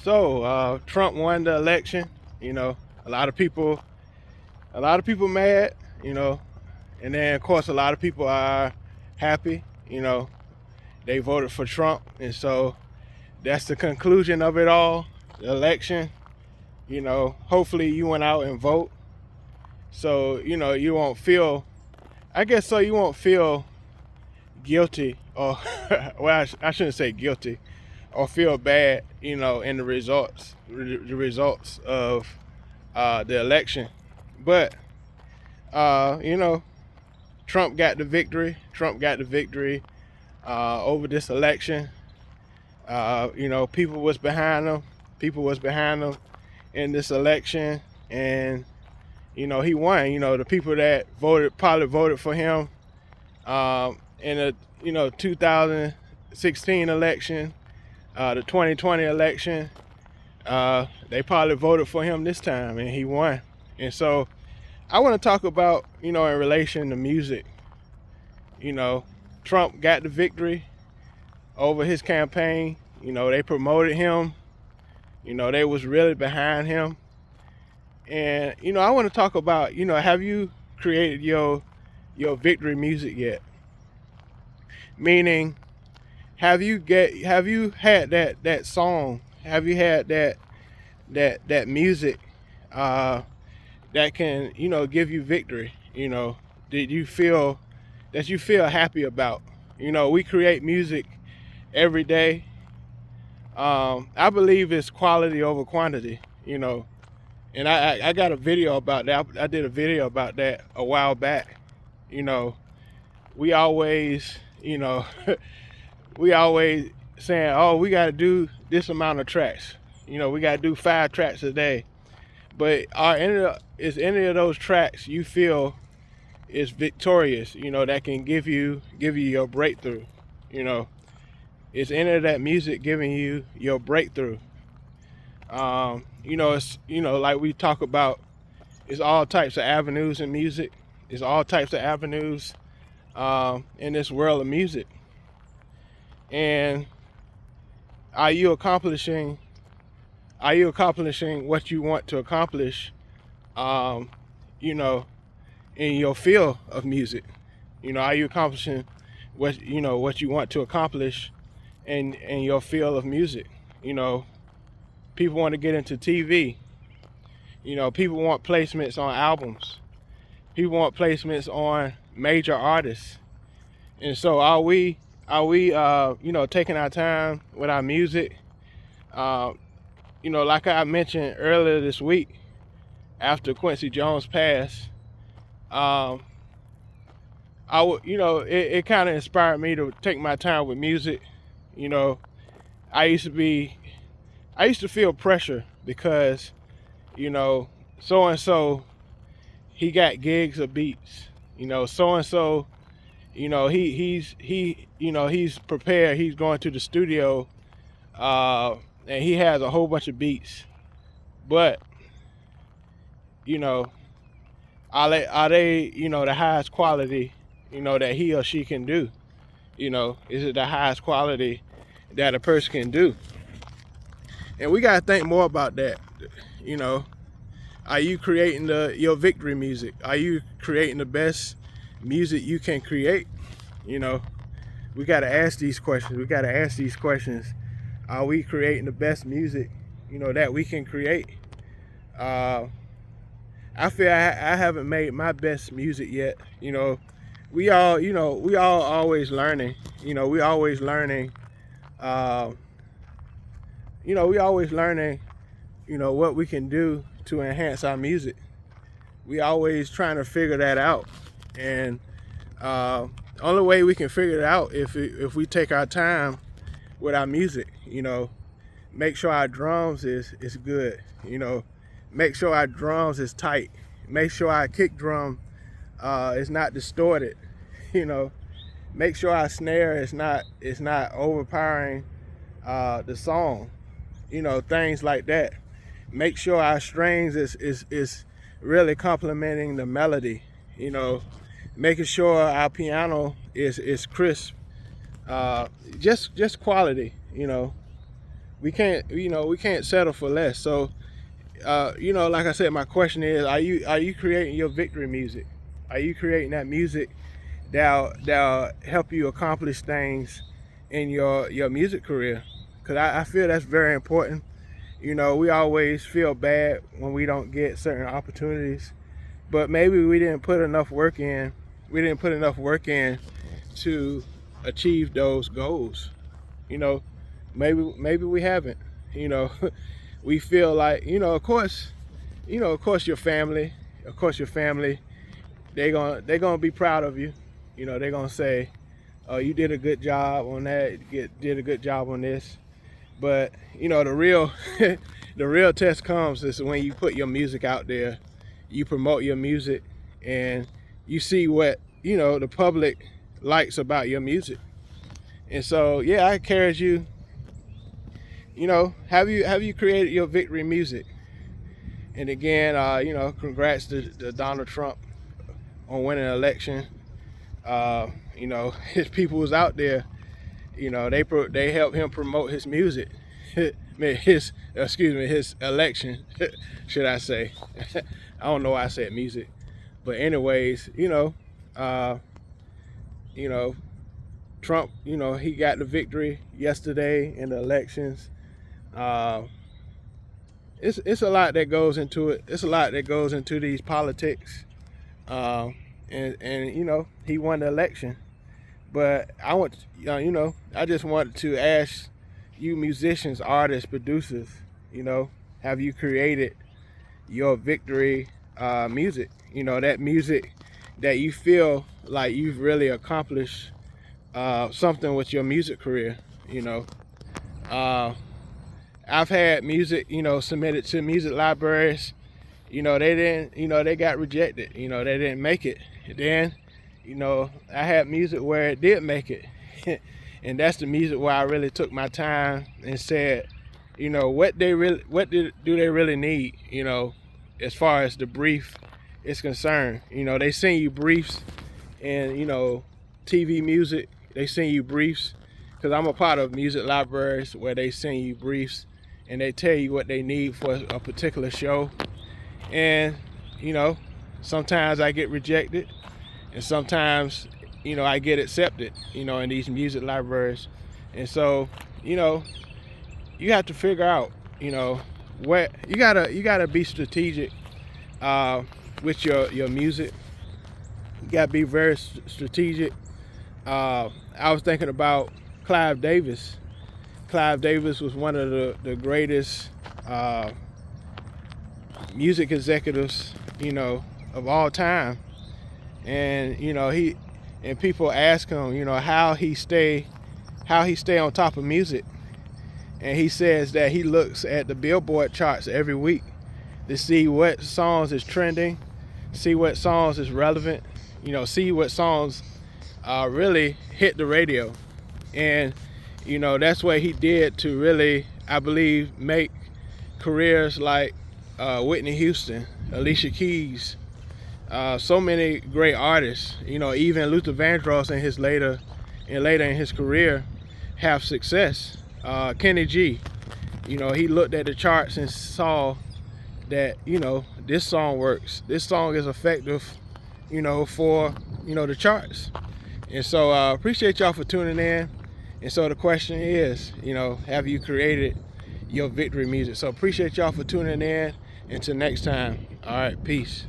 Trump won the election. You know, a lot of people, a lot of people mad. You know, and then of course a lot of people are happy. You know, they voted for Trump, and so that's the conclusion of it all. The election. You know, hopefully you went out and vote, so you know you won't feel. I guess so you won't feel guilty, or well, I shouldn't say guilty, or feel bad. You know, in the results of the election. But you know, Trump got the victory. Trump got the victory over this election. You know, people was behind him. People was behind him in this election, and you know he won. You know, the people that voted probably voted for him in the 2016 election, the 2020 election. They probably voted for him this time, and he won. And so I want to talk about, in relation to music. You know, Trump got the victory over his campaign. You know, they promoted him. You know, they was really behind him. And, I want to talk about, have you created your victory music yet? Meaning, have you had that song? Have you had that music that can, give you victory? Did you feel that you feel happy about? We create music every day. I believe it's quality over quantity. And I got a video about that. I did a video about that a while back. You know, we always, we always saying, oh, we got to do this amount of tracks. We got to do 5 tracks a day. But is any of those tracks you feel is victorious? That can give you your breakthrough. Is any of that music giving you your breakthrough? It's like we talk about. It's all types of avenues in music. It's all types of avenues in this world of music. And are you accomplishing what you want to accomplish? In your field of music. Are you accomplishing what you want to accomplish in your field of music? People want to get into TV. People want placements on albums. People want placements on major artists. And so are we taking our time with our music? Like I mentioned earlier this week, after Quincy Jones passed, it kind of inspired me to take my time with music. I used to feel pressure because, so and so, he got gigs or beats. So and so, he's prepared. He's going to the studio, and he has a whole bunch of beats. But, are they the highest quality, that he or she can do? Is it the highest quality that a person can do? And we gotta think more about that. Are you creating your victory music? Are you creating the best music you can create? We gotta ask these questions. Are we creating the best music, that we can create? I feel I haven't made my best music yet. We all always learning. We always learning. We always learning. What we can do to enhance our music. We always trying to figure that out, and only way we can figure it out if we take our time with our music. Make sure our drums is good. Make sure our drums is tight. Make sure our kick drum is not distorted. Make sure our snare is not overpowering the song. Things like that. Make sure our strings is really complementing the melody. Making sure our piano is crisp. Just quality. we can't settle for less. So like I said, my question is, are you creating your victory music? Are you creating that music that'll help you accomplish things in your music career? Because I feel that's very important. We always feel bad when we don't get certain opportunities, but maybe we didn't put enough work in. We didn't put enough work in to achieve those goals. You know, maybe we haven't. You know, we feel like, of course your family, they're gonna be proud of you. They're gonna say, "Oh, you did a good job on that. Did a good job on this." But the real the real test comes is when you put your music out there, you promote your music, and you see what the public likes about your music. And so, yeah, I encourage you. Have you created your victory music? And again, congrats to Donald Trump on winning an election. His people was out there. They helped him promote his music. his election, should I say? I don't know why I said music, but anyways, Trump, he got the victory yesterday in the elections. It's a lot that goes into it. It's a lot that goes into these politics. And he won the election. But I just wanted to ask you musicians, artists, producers, have you created your victory music? That music that you feel like you've really accomplished something with your music career. I've had music, submitted to music libraries. They didn't, they got rejected. They didn't make it. Then, I had music where it did make it. And that's the music where I really took my time and said, what do they really need, as far as the brief is concerned. They send you briefs and, TV music, they send you briefs, because I'm a part of music libraries where they send you briefs and they tell you what they need for a particular show. And, sometimes I get rejected and sometimes, I get accepted, in these music libraries. And so, you have to figure out, what you gotta be strategic with your music. You gotta be very strategic. I was thinking about Clive Davis. Clive Davis was one of the greatest music executives, of all time. And people ask him, how he stay on top of music. And he says that he looks at the Billboard charts every week to see what songs is trending, see what songs is relevant, see what songs really hit the radio. And that's what he did to really, I believe, make careers like Whitney Houston, Alicia Keys, so many great artists. Even Luther Vandross later in his career have success. Kenny G, he looked at the charts and saw that this song works. This song is effective, for the charts. And so appreciate y'all for tuning in. And so the question is, have you created your victory music? So appreciate y'all for tuning in. Until next time. All right, peace.